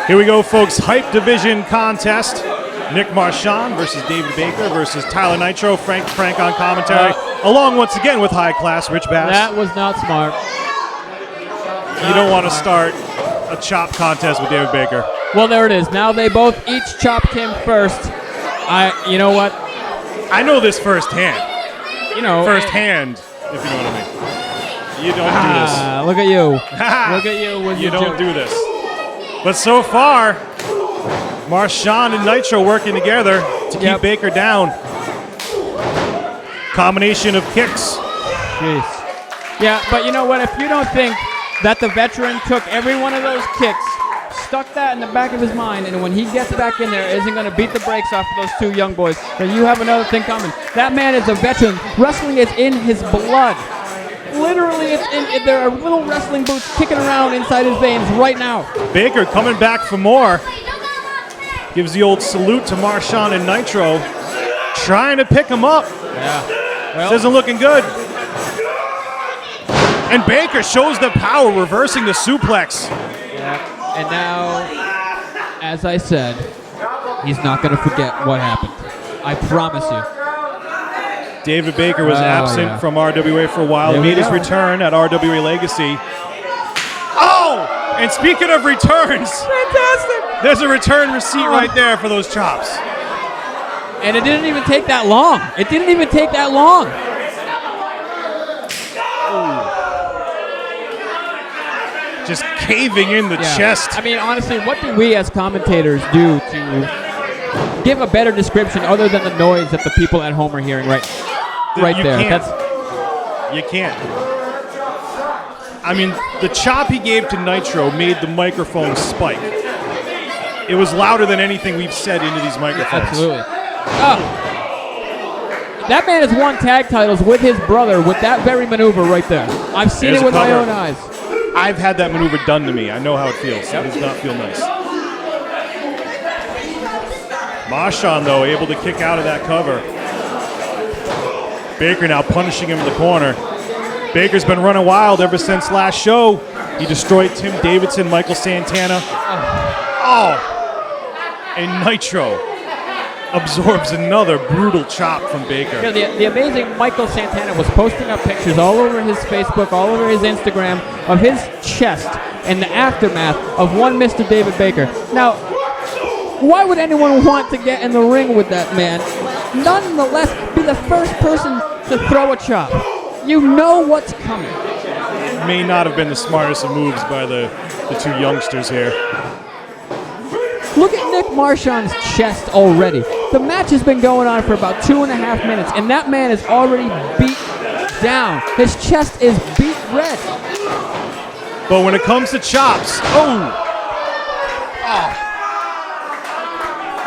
Here we go, folks. Hype division contest. Nick Marchand versus David Baker versus Tyler Nitro. Frank on commentary. Along once again with high class Rich Bass. That was not smart. You don't want to start a chop contest with David Baker. Well, there it is. Now they both each chopped him first. You know what? I know this firsthand. You know, firsthand, if you know what I mean. You don't do this. Look at you. Look at you. You don't do this. But so far, Marchand and Nitro working together to keep Baker down. Combination of kicks. Jeez. Yeah, but you know what? If you don't think that the veteran took every one of those kicks, stuck that in the back of his mind, and when he gets back in there, isn't going to beat the brakes off of those two young boys, then you have another thing coming. That man is a veteran. Wrestling is in his blood. Literally, there are little wrestling boots kicking around inside his veins right now. Baker coming back for more. Gives the old salute to Marchand and Nitro. Trying to pick him up. Yeah. Well, this isn't looking good. And Baker shows the power, reversing the suplex. Yeah. And now, as I said, he's not going to forget what happened. I promise you. David Baker was absent from RWA for a while. Made his return at RWA Legacy. Oh! And speaking of returns, fantastic! There's a return receipt right there for those chops. And it didn't even take that long. It didn't even take that long. Ooh. Just caving in the chest. I mean, honestly, what do we as commentators do to give a better description other than the noise that the people at home are hearing right there? You can't. I mean, the chop he gave to Nitro made the microphone spike. It was louder than anything we've said into these microphones. Absolutely. That man has won tag titles with his brother with that very maneuver right there. I've seen it with my own eyes. I've had that maneuver done to me. I know how it feels. It does not feel nice. Marchand, though, able to kick out of that cover. Baker now punishing him in the corner. Baker's been running wild ever since last show. He destroyed Tim Davidson, Michael Santana. Oh! And Nitro absorbs another brutal chop from Baker. Yeah, the amazing Michael Santana was posting up pictures all over his Facebook, all over his Instagram of his chest and the aftermath of one Mr. David Baker. Now, why would anyone want to get in the ring with that man? Nonetheless, be the first person to throw a chop. You know what's coming. May not have been the smartest of moves by the two youngsters here. Look at Nick Marchand's chest already. The match has been going on for about 2.5 minutes, and that man is already beat down. His chest is beat red. But when it comes to chops,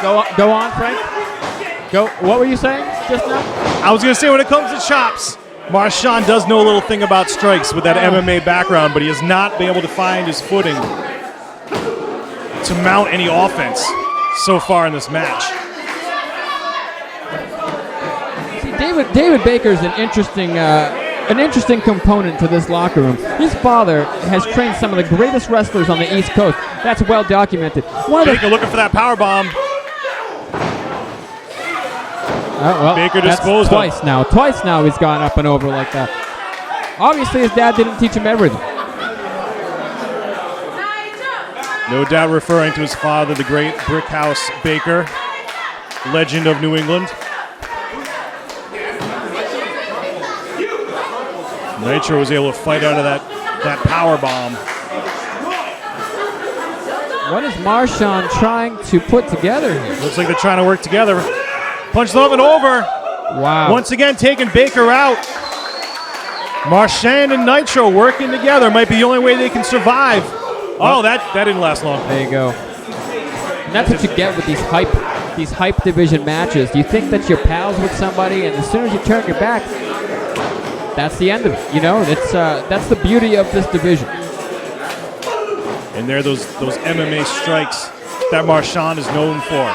Go on, Frank. Go. What were you saying just now? I was going to say when it comes to chops, Marchand does know a little thing about strikes with that MMA background, but he has not been able to find his footing to mount any offense so far in this match. See, David Baker's an interesting component to this locker room. His father has trained some of the greatest wrestlers on the East Coast. That's well documented. Baker looking for that power bomb. Baker disposed twice now he's gone up and over like that. Obviously his dad didn't teach him everything. No doubt referring to his father, the great Brickhouse Baker, legend of New England. Nitro was able to fight out of that power bomb. What is Marchand trying to put together here? Looks like they're trying to work together. Punch them up and over. Wow. Once again, taking Baker out. Marchand and Nitro working together. Might be the only way they can survive. Oh, that didn't last long. There you go. And that's what you get with these hype division matches. You think that you're pals with somebody, and as soon as you turn your back, that's the end of it. You know, that's the beauty of this division. And there are those MMA strikes that Marchand is known for.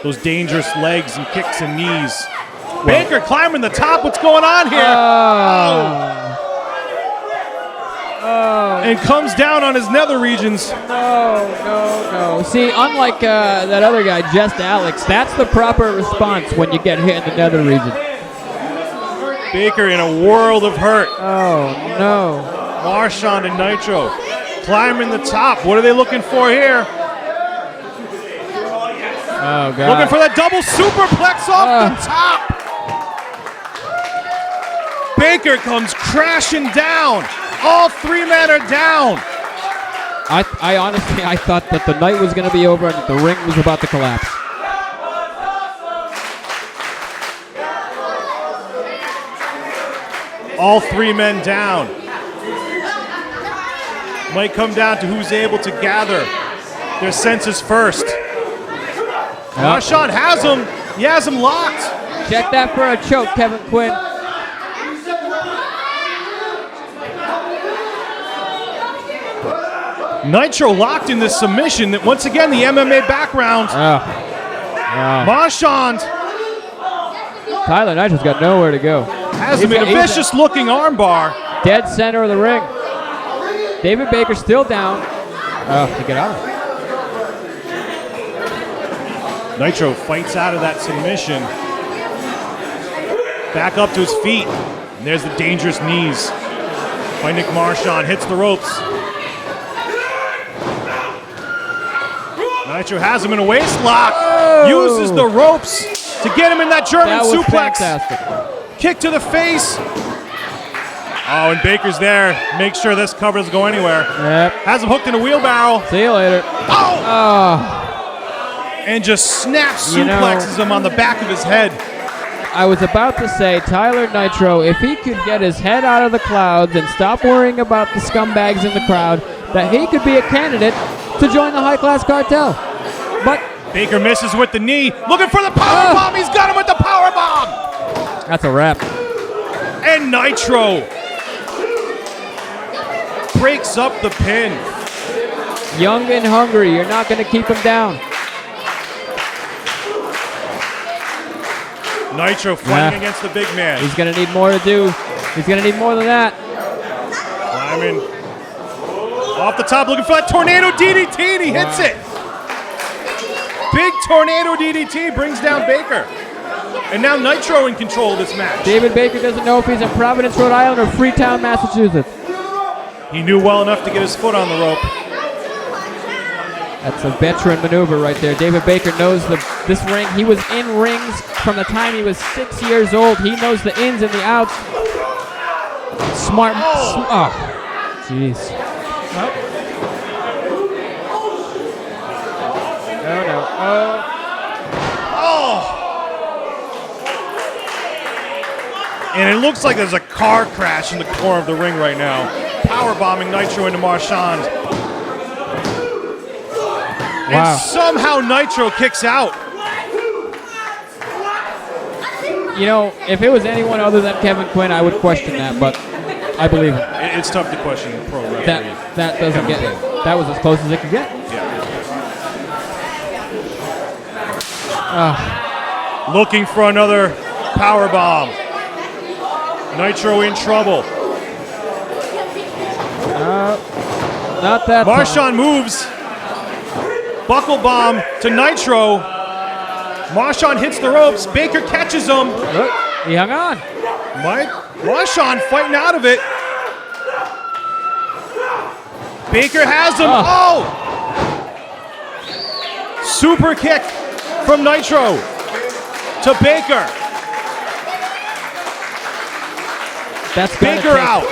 Those dangerous legs and kicks and knees. Baker climbing the top. What's going on here? and comes down on his nether regions. No. See, unlike that other guy, Just Alex, that's the proper response when you get hit in the nether region. Baker in a world of hurt. Oh, no. Marchand and Nitro climbing the top. What are they looking for here? Oh, God. Looking for that double superplex off the top. Baker comes crashing down. All 3 men are down. I honestly thought that the night was going to be over and that the ring was about to collapse. All 3 men down. Might come down to who's able to gather their senses first. Marchand has him. He has him locked. Check that for a choke, Kevin Quinn. Nitro locked in this submission. That once again, the MMA background. Marchand Tyler Nitro's got nowhere to go. has him in a vicious-looking armbar. Dead center of the ring. David Baker still down. To get out of it. Nitro fights out of that submission. Back up to his feet. And there's the dangerous knees by Nick Marchand. Hits the ropes. Nitro has him in a waist lock. Uses the ropes to get him in that German suplex. Fantastic. Kick to the face. Oh, and Baker's there. Make sure this cover doesn't go anywhere. Yep. Has him hooked in a wheelbarrow. See you later. Oh! And just snap suplexes him on the back of his head. I was about to say, Tyler Nitro, if he could get his head out of the clouds and stop worrying about the scumbags in the crowd, that he could be a candidate to join the high-class cartel. But Baker misses with the knee. Looking for the power bomb. He's got him with the power bomb. That's a wrap. And Nitro breaks up the pin. Young and hungry. You're not going to keep him down. Nitro fighting against the big man. He's going to need more to do. He's going to need more than that. Climbing off the top, looking for that tornado DDT, and he hits it. Big tornado DDT brings down Baker. And now Nitro in control of this match. David Baker doesn't know if he's in Providence, Rhode Island, or Freetown, Massachusetts. He knew well enough to get his foot on the rope. That's a veteran maneuver right there. David Baker knows this ring. He was in rings from the time he was 6 years old. He knows the ins and the outs. Smart. Oh, jeez. No. And it looks like there's a car crash in the corner of the ring right now. Power bombing Nitro into Marchand. Wow. And somehow Nitro kicks out. You know, if it was anyone other than Kevin Quinn, I would question that, but I believe him. It's tough to question the pro referee. That doesn't get it. That was as close as it could get. Yeah. Looking for another power bomb. Nitro in trouble. Not that Marchand moves. Buckle bomb to Nitro. Marchand hits the ropes. Baker catches him. Look, he hung on. Marchand fighting out of it. Baker has him. Super kick from Nitro to Baker. That's Baker out.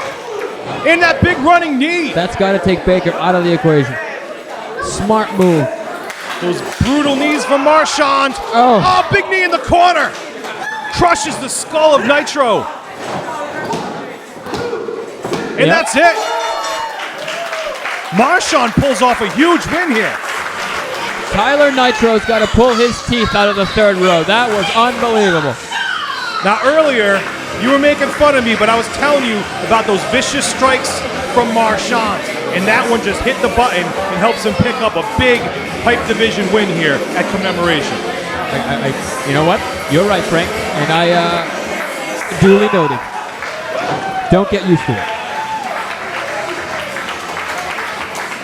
In that big running knee. That's got to take Baker out of the equation. Smart move. Those brutal knees from Marchand. Oh, big knee in the corner. Crushes the skull of Nitro. And that's it. Marchand pulls off a huge win here. Tyler Nitro's got to pull his teeth out of the third row. That was unbelievable. Now earlier, you were making fun of me, but I was telling you about those vicious strikes from Marchand. And that one just hit the button and helps him pick up a big Pipe Division win here at Commemoration. You know what? You're right, Frank. And I duly noted. Don't get used to it.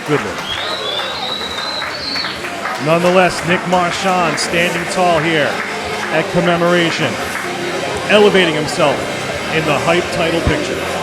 Goodland. Nonetheless, Nick Marchand standing tall here at Commemoration, elevating himself in the hype title picture.